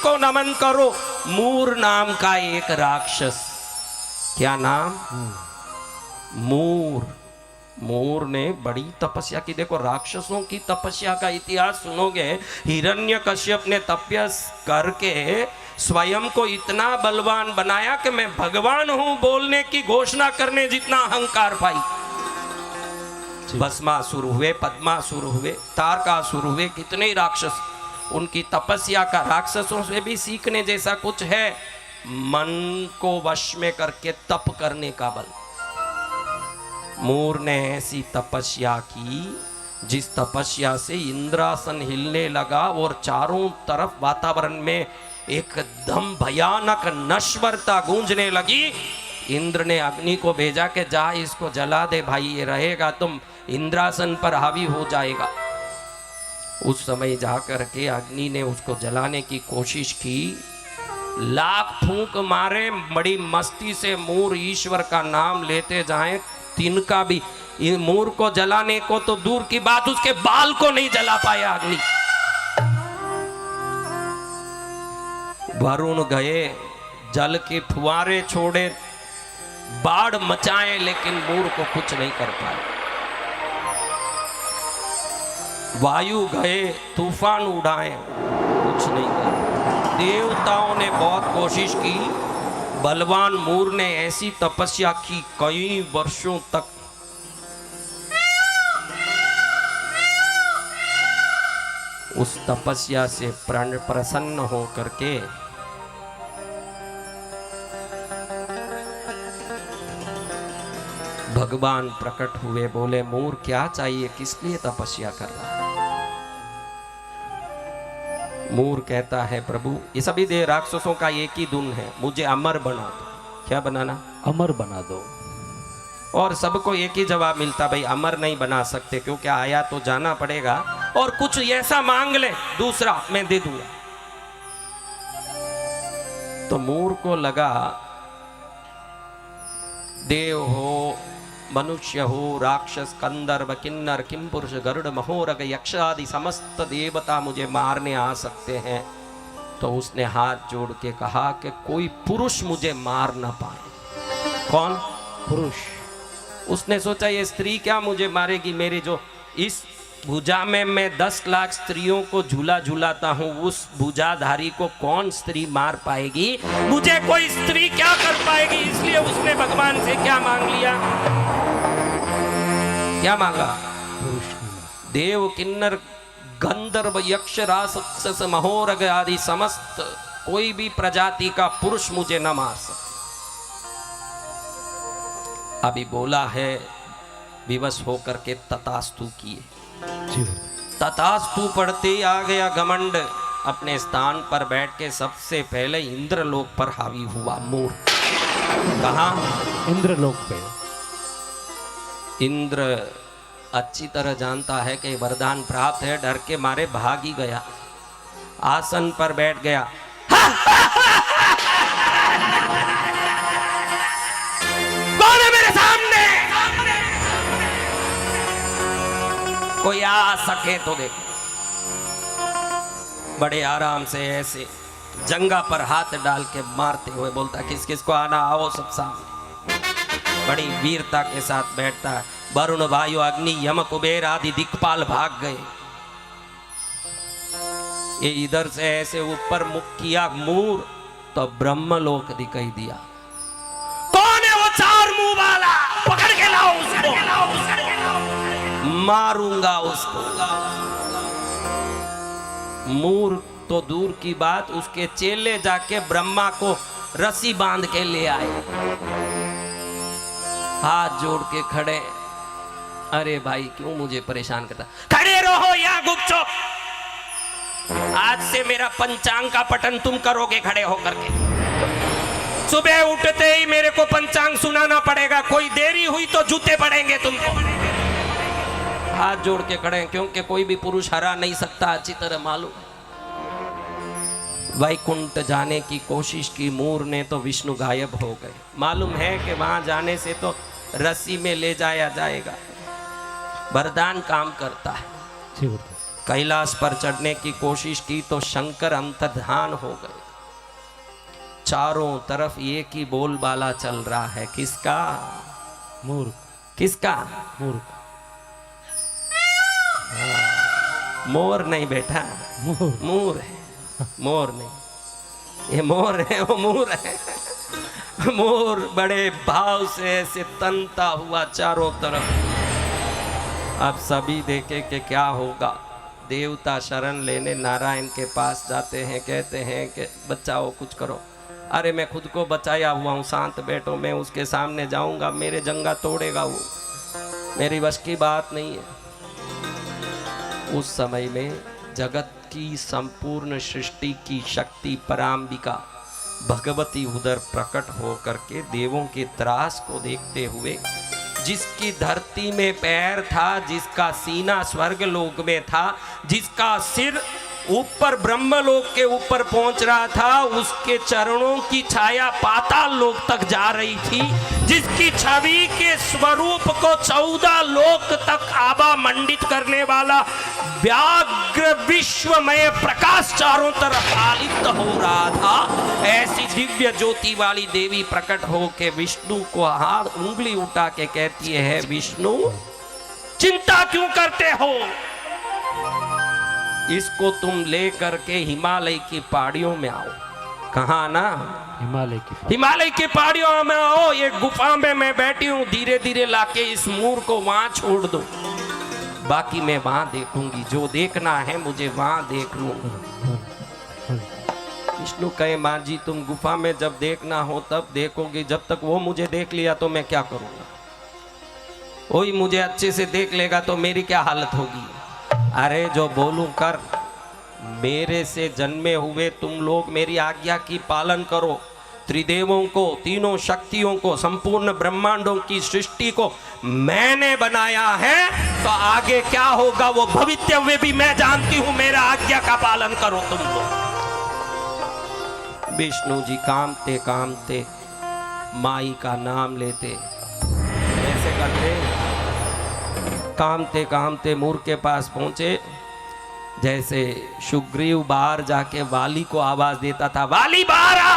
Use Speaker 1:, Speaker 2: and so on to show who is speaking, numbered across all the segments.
Speaker 1: को नमन करो। मूर नाम का एक राक्षस, क्या नाम? मूर। मूर ने बड़ी तपस्या की। देखो राक्षसों की तपस्या का इतिहास सुनोगे, हिरण्यकश्यप ने तपस्या करके स्वयं को इतना बलवान बनाया कि मैं भगवान हूं बोलने की घोषणा करने जितना अहंकार पाई। भस्मासुर हुए, पद्मासुर हुए, तारकासुर हुए, कितने राक्षस। उनकी तपस्या का राक्षसों से भी सीखने जैसा कुछ है। मन को वश में करके तप करने का बल। मूर ने ऐसी तपस्या की जिस तपस्या से इंद्रासन हिलने लगा और चारों तरफ वातावरण में एकदम भयानक नश्वरता गूंजने लगी। इंद्र ने अग्नि को भेजा कि जा इसको जला दे भाई, ये रहेगा तुम इंद्रासन पर हावी हो जाएगा। उस समय जाकर के अग्नि ने उसको जलाने की कोशिश की। लाख फूंक मारे, बड़ी मस्ती से मूर ईश्वर का नाम लेते जाएं, तिनका भी मूर को जलाने को तो दूर की बात, उसके बाल को नहीं जला पाया अग्नि। वरुण गए, जल के फुआरे छोड़े, बाढ़ मचाए, लेकिन मूर को कुछ नहीं कर पाए। वायु गए, तूफान उड़ाए, कुछ नहीं कर। देवताओं ने बहुत कोशिश की। बलवान मूर ने ऐसी तपस्या की कई वर्षों तक। उस तपस्या से प्राण प्रसन्न हो करके भगवान प्रकट हुए। बोले मूर क्या चाहिए, किस लिए तपस्या कर रहा है? मूर कहता है प्रभु ये सभी दे राक्षसों का एक ही धुन है, मुझे अमर बना दो। क्या बनाना?
Speaker 2: अमर बना दो।
Speaker 1: और सबको एक ही जवाब मिलता, भाई अमर नहीं बना सकते क्योंकि आया तो जाना पड़ेगा, और कुछ ऐसा मांग ले दूसरा मैं दे दूंगा। तो मूर को लगा देव हो, मनुष्य हो, राक्षस, कंदर्व, किन्नर, किमपुरुष, गरुड़, महोरग, यक्ष आदि समस्त देवता मुझे मारने आ सकते हैं। तो उसने हाथ जोड़ के कहा कि कोई पुरुष मुझे मार ना पाए। कौन?
Speaker 2: पुरुष।
Speaker 1: उसने सोचा ये स्त्री क्या मुझे मारेगी, मेरी जो इस भुजा में मैं 10 लाख स्त्रियों को झूला झूलाता हूँ, उस भुजाधारी को कौन स्त्री मार पाएगी, मुझे कोई स्त्री क्या कर पाएगी। इसलिए उसने भगवान से क्या मांग लिया? क्या मांगा?
Speaker 2: पुरुष।
Speaker 1: देव, किन्नर, गंधर्व, यक्ष, राक्षस, महोरग आदि समस्त कोई भी प्रजाति का पुरुष मुझे न मार सकते। अभी बोला है, विवश होकर के तथास्तु किए। तथास्तु पढ़ते आ गया घमंड। अपने स्थान पर बैठ के सबसे पहले इंद्रलोक पर हावी हुआ मूर। कहा?
Speaker 2: इंद्रलोक पे।
Speaker 1: इंद्र अच्छी तरह जानता है कि वरदान प्राप्त है, डर के मारे भाग ही गया, आसन पर बैठ गया। कौन है मेरे सामने? कोई आ सके तो देखो। बड़े आराम से ऐसे जंगा पर हाथ डाल के मारते हुए बोलता, किस किस को आना, आओ सब सामने। बड़ी वीरता के साथ बैठता है। वरुण, वायु, अग्नि, यम, कुबेर आदि दिक्पाल भाग गए। ये इधर से ऐसे ऊपर मुख किया मूर, तो ब्रह्मलोक दिखाई दिया। कौन है वो 4 मुंह वाला? पकड़ के लाओ उसको, मारूंगा उसको। मूर तो दूर की बात, उसके चेले जाके ब्रह्मा को रस्सी बांध के ले आए। हाथ जोड़ के खड़े, अरे भाई क्यों मुझे परेशान करता? खड़े रहो या गुपचुप, आज से मेरा पंचांग का पठन तुम करोगे खड़े होकर के। सुबह उठते ही मेरे को पंचांग सुनाना पड़ेगा, कोई देरी हुई तो जूते पड़ेंगे तुमको। हाथ जोड़ के खड़े, क्योंकि कोई भी पुरुष हरा नहीं सकता, अच्छी तरह मालूम। वैकुंठ जाने की कोशिश की मूर ने, तो विष्णु गायब हो गए। मालूम है कि वहां जाने से तो रस्सी में ले जाया जाएगा। वरदान काम करता है। कैलाश पर चढ़ने की कोशिश की तो शंकर अंतर्धान हो गए। चारों तरफ एक ही बोलबाला चल रहा है, किसका?
Speaker 2: मूर्ख,
Speaker 1: किसका?
Speaker 2: मूर्ख,
Speaker 1: मोर नहीं बेटा,
Speaker 2: मूर्ख।
Speaker 1: मोर है, मोर नहीं, ये मोर है, वो मोर है। मोर बड़े भाव से ऐसे तनता हुआ चारों तरफ। अब सभी देखे कि क्या होगा। देवता शरण लेने नारायण के पास जाते हैं, कहते हैं कि बचाओ, कुछ करो। अरे मैं खुद को बचाया हुआ हूँ, शांत बैठो, मैं उसके सामने जाऊंगा, मेरे जंगा तोड़ेगा वो, मेरी वश की बात नहीं है। उस समय में जगत की संपूर्ण सृष्टि की शक्ति पराम्बिका भगवती उधर प्रकट होकर के देवों के त्रास को देखते हुए, जिसकी धरती में पैर था, जिसका सीना स्वर्ग लोक में था, जिसका सिर ऊपर ब्रह्मलोक के ऊपर पहुंच रहा था, उसके चरणों की छाया पाताल लोक तक जा रही थी, जिसकी छवि के स्वरूप को 14 लोक तक आभा मंडित करने वाला व्याघ्र विश्वमय प्रकाश चारों तरफ आलिप्त हो रहा था, ऐसी दिव्य ज्योति वाली देवी प्रकट हो के विष्णु को हाथ उंगली उठा के कहती है, विष्णु चिंता क्यों करते हो? इसको तुम ले करके हिमालय की पहाड़ियों में आओ। कहाँ ना? हिमालय की पहाड़ियों में आओ। एक गुफा में मैं बैठी हूँ, धीरे धीरे लाके इस मूर को वहां छोड़ दो, बाकी मैं वहां देखूंगी, जो देखना है मुझे वहां देख लूंगा। विष्णु कहे, माँ जी तुम गुफा में जब देखना हो तब देखोगे, जब तक वो मुझे देख लिया तो मैं क्या करूंगा? वही मुझे अच्छे से देख लेगा तो मेरी क्या हालत होगी? अरे जो बोलूं कर, मेरे से जन्मे हुए तुम लोग मेरी आज्ञा की पालन करो। त्रिदेवों को, तीनों शक्तियों को, संपूर्ण ब्रह्मांडों की सृष्टि को मैंने बनाया है, तो आगे क्या होगा वो भविष्य भी मैं जानती हूं। मेरा आज्ञा का पालन करो तुम लोग। विष्णु जी कामते कामते माई का नाम लेते, ऐसे करते, कामते कामते मूर के पास पहुंचे। जैसे सुग्रीव बाहर जाके वाली को आवाज देता था, वाली बाहर आ,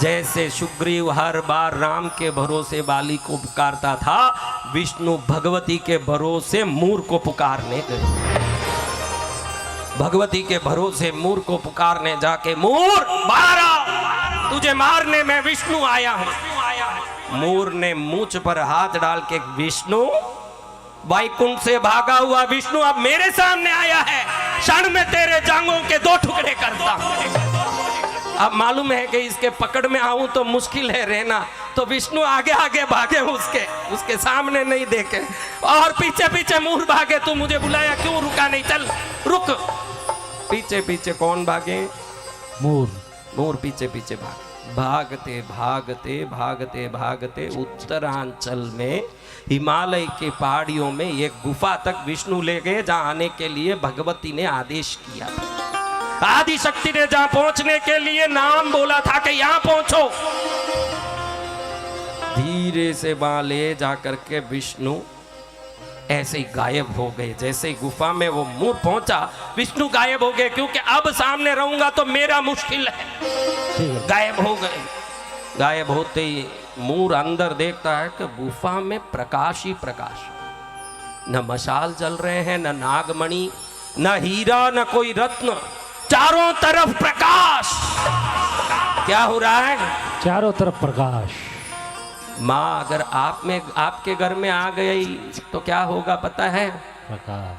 Speaker 1: जैसे सुग्रीव हर बार राम के भरोसे वाली को पुकारता था, विष्णु भगवती के भरोसे मूर को पुकारने गए। भगवती के भरोसे मूर को पुकारने जाके, मूर बाहर आ, तुझे मारने में विष्णु आया हूं। मूर ने मूंछ पर हाथ डाल के, विष्णु, वैकुंठ से भागा हुआ विष्णु अब मेरे सामने आया है, क्षण में तेरे जांघों के 2 टुकड़े करता हूं। अब मालूम है कि इसके पकड़ में आऊं तो मुश्किल है रहना, तो विष्णु आगे आगे भागे, उसके सामने नहीं देखे, और पीछे पीछे मूर भागे। तू मुझे बुलाया क्यों, रुका नहीं, चल रुक। पीछे पीछे कौन भागे? मूर पीछे पीछे भागे। भागते भागते भागते भागते उत्तरांचल में हिमालय के पहाड़ियों में एक गुफा तक विष्णु ले गए, जहां आने के लिए भगवती ने आदेश किया। आदि शक्ति ने जहां पहुंचने के लिए नाम बोला था कि यहां पहुंचो। धीरे से वहां ले जाकर के विष्णु ऐसे ही गायब हो गए। जैसे ही गुफा में वो मूर पहुंचा, विष्णु गायब हो गए, क्योंकि अब सामने रहूंगा तो मेरा मुश्किल है। गायब हो गए। गायब होते ही मूर अंदर देखता है कि गुफा में प्रकाश ही प्रकाश, न मशाल जल रहे हैं, न नागमणि, न हीरा, न कोई रत्न, चारों तरफ प्रकाश। क्या हो रहा है? चारों तरफ प्रकाश। माँ अगर आप में, आपके घर में आ गई तो क्या होगा पता है? प्रकाश।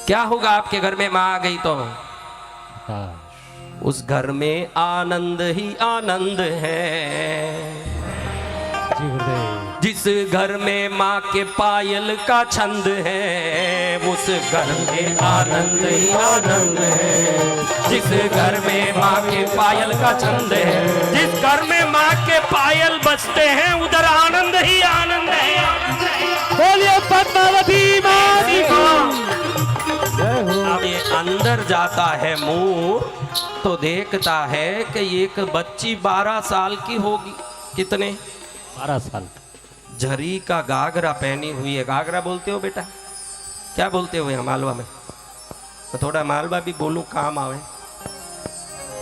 Speaker 1: क्या होगा आपके घर में माँ आ गई तो? प्रकाश। उस घर में आनंद ही आनंद है। जिस घर में माँ के पायल का छंद है, उस घर में आनंद ही आनंद है। जिस घर में माँ के पायल का छंद है, जिस घर में माँ के पायल बजते हैं, उधर आनंद ही आनंद है। बोलिए पद्मावती माँ की। अब ये अंदर जाता है मूर तो देखता है कि एक बच्ची 12 साल की होगी। कितने? 12 साल। झरी का घाघरा पहनी हुई है। घाघरा बोलते हो बेटा? क्या बोलते हो यहाँ मालवा में? तो थोड़ा मालवा भी बोलूं काम आवे।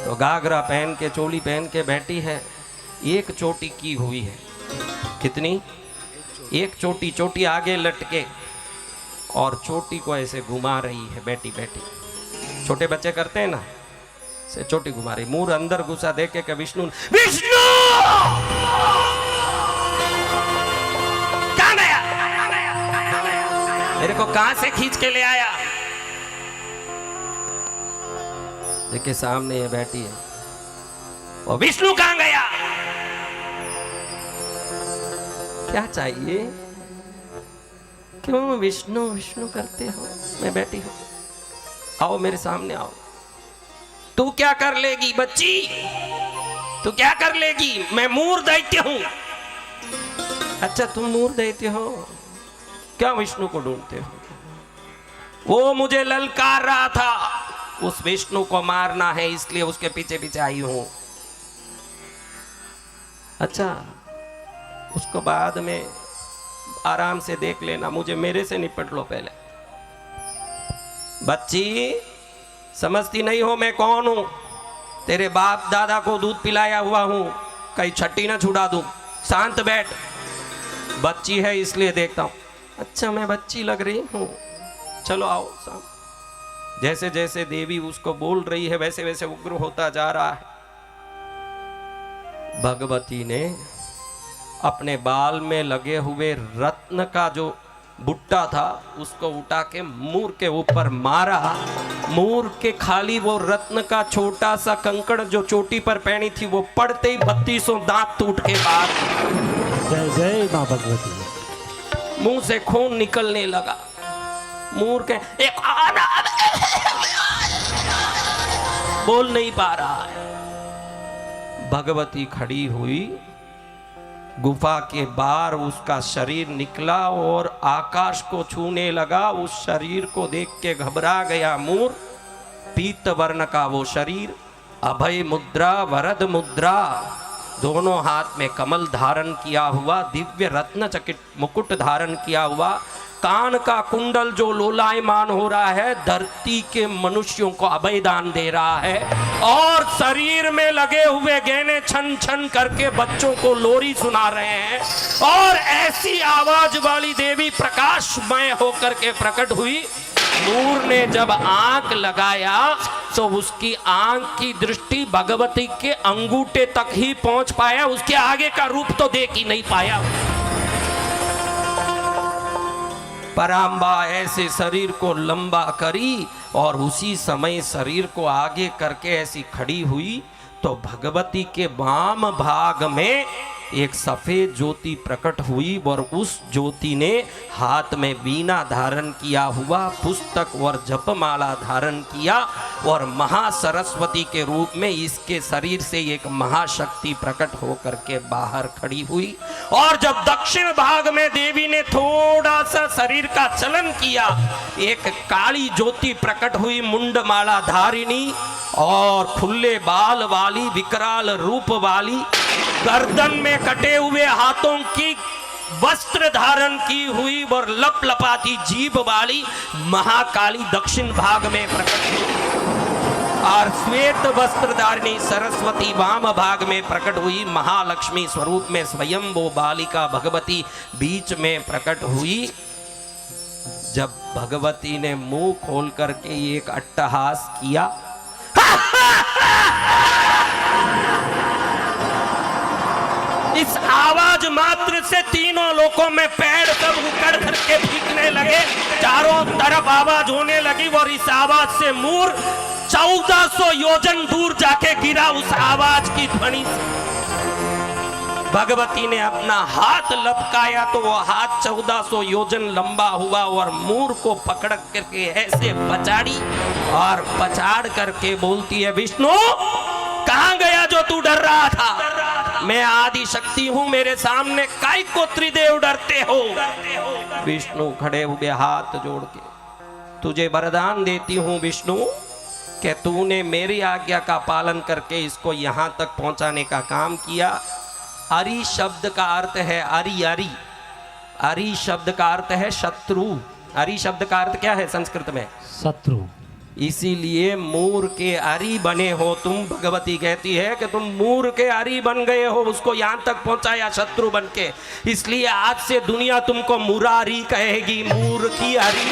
Speaker 1: तो घाघरा पहन के चोली पहन के बैठी है, एक चोटी की हुई है। कितनी? एक चोटी। चोटी आगे लटके और चोटी को ऐसे घुमा रही है बैठी बैठी। छोटे बच्चे करते हैं ना, से चोटी घुमा रही। मुंह अंदर घुसा देखे के विष्णु विष्णु कहां गया? मेरे को कहां से खींच के ले आया? देखे सामने ये बैठी है, वो विष्णु कहां गया? क्या चाहिए? क्यों विष्णु विष्णु करते हो? मैं बैठी हूं, आओ मेरे सामने आओ। तू क्या कर लेगी बच्ची? तू क्या कर लेगी? मैं मूर दैत्य हूं। अच्छा तुम मूर दैत्य हो? क्या विष्णु को ढूंढते हो? वो मुझे ललकार रहा था, उस विष्णु को मारना है, इसलिए उसके पीछे पीछे आई हूं। अच्छा उसको बाद में आराम से देख लेना, मुझे मेरे से निपट लो पहले। बच्ची समझती नहीं हो मैं कौन हूं? तेरे बाप दादा को दूध पिलाया हुआ हूं, कहीं छट्टी ना छुड़ा दूं। शांत बैठ, बच्ची है इसलिए देखता हूं। अच्छा मैं बच्ची लग रही हूं? चलो आओ सामने। जैसे जैसे देवी उसको बोल रही है वैसे वैसे उग्र होता जा रहा है। भगवती ने अपने बाल में लगे हुए रत्न का जो बुट्टा था उसको उठा के मूर के ऊपर मारा। मूर के खाली वो रत्न का छोटा सा कंकड़ जो चोटी पर पहनी थी वो पड़ते ही 32 दांत टूट के बाहर।
Speaker 2: जय जय मां भगवती।
Speaker 1: मुंह से खून निकलने लगा। मूर के एक बोल नहीं पा रहा है। भगवती खड़ी हुई, गुफा के बाहर उसका शरीर निकला और आकाश को छूने लगा। उस शरीर को देख के घबरा गया मूर। पीत वर्ण का वो शरीर, अभय मुद्रा वरद मुद्रा, दोनों हाथ में कमल धारण किया हुआ, दिव्य रत्न चकित मुकुट धारण किया हुआ, कान का कुंडल जो लोलायमान हो रहा है, धरती के मनुष्यों को अभय दान दे रहा है, और शरीर में लगे हुए गहने छन छन करके बच्चों को लोरी सुना रहे हैं। और ऐसी आवाज वाली देवी प्रकाशमय होकर के प्रकट हुई। मूर ने जब आंख लगाया तो उसकी आंख की दृष्टि भगवती के अंगूठे तक ही पहुंच पाया, उसके आगे का रूप तो देख ही नहीं पाया। पराम्बा ऐसे शरीर को लंबा करी और उसी समय शरीर को आगे करके ऐसी खड़ी हुई तो भगवती के वाम भाग में एक सफेद ज्योति प्रकट हुई और उस ज्योति ने हाथ में वीणा धारण किया हुआ, पुस्तक और जपमाला धारण किया और महासरस्वती के रूप में इसके शरीर से एक महाशक्ति प्रकट होकर के बाहर खड़ी हुई। और जब दक्षिण भाग में देवी ने थोड़ा सा शरीर का चलन किया, एक काली ज्योति प्रकट हुई, मुंडमाला धारिणी और खुले बाल वाली, विकराल रूप वाली, गर्दन में कटे हुए हाथों की वस्त्र धारण की हुई और लपलपाती जीभ वाली महाकाली दक्षिण भाग में प्रकट हुई। और श्वेत वस्त्र धारिणी सरस्वती वाम भाग में प्रकट हुई। महालक्ष्मी स्वरूप में स्वयं वो बालिका भगवती बीच में प्रकट हुई। जब भगवती ने मुंह खोल करके एक अट्टहास किया, इस आवाज मात्र से तीनों लोकों में पेड़ सब उकड़ करके फीकने लगे, चारों तरफ आवाज होने लगी और इस आवाज से मूर 1400 योजन दूर जाके गिरा उस आवाज की ध्वनि से। भगवती ने अपना हाथ लपकाया तो वो हाथ 1400 योजन लंबा हुआ और मूर को पकड़ करके ऐसे पछाड़ी और पछाड़ करके बोलती है, विष्णु कहां गया जो तू डर रहा था? मैं आदि शक्ति हूं, मेरे सामने काय को त्रिदेव डरते हो? विष्णु खड़े हुए हाथ जोड़ के, तुझे वरदान देती हूं विष्णु कि तूने मेरी आज्ञा का पालन करके इसको यहां तक पहुंचाने का काम किया। अरि शब्द का अर्थ है अरि, अरि शब्द का अर्थ है शत्रु, अरी शब्द का अर्थ क्या है संस्कृत में?
Speaker 2: शत्रु।
Speaker 1: इसीलिए मूर के अरी बने हो तुम। भगवती कहती है कि तुम मूर के अरी बन गए हो, उसको यहां तक पहुंचाया शत्रु बन के। इसलिए आज से दुनिया तुमको मुरारी कहेगी, मूर की अरी।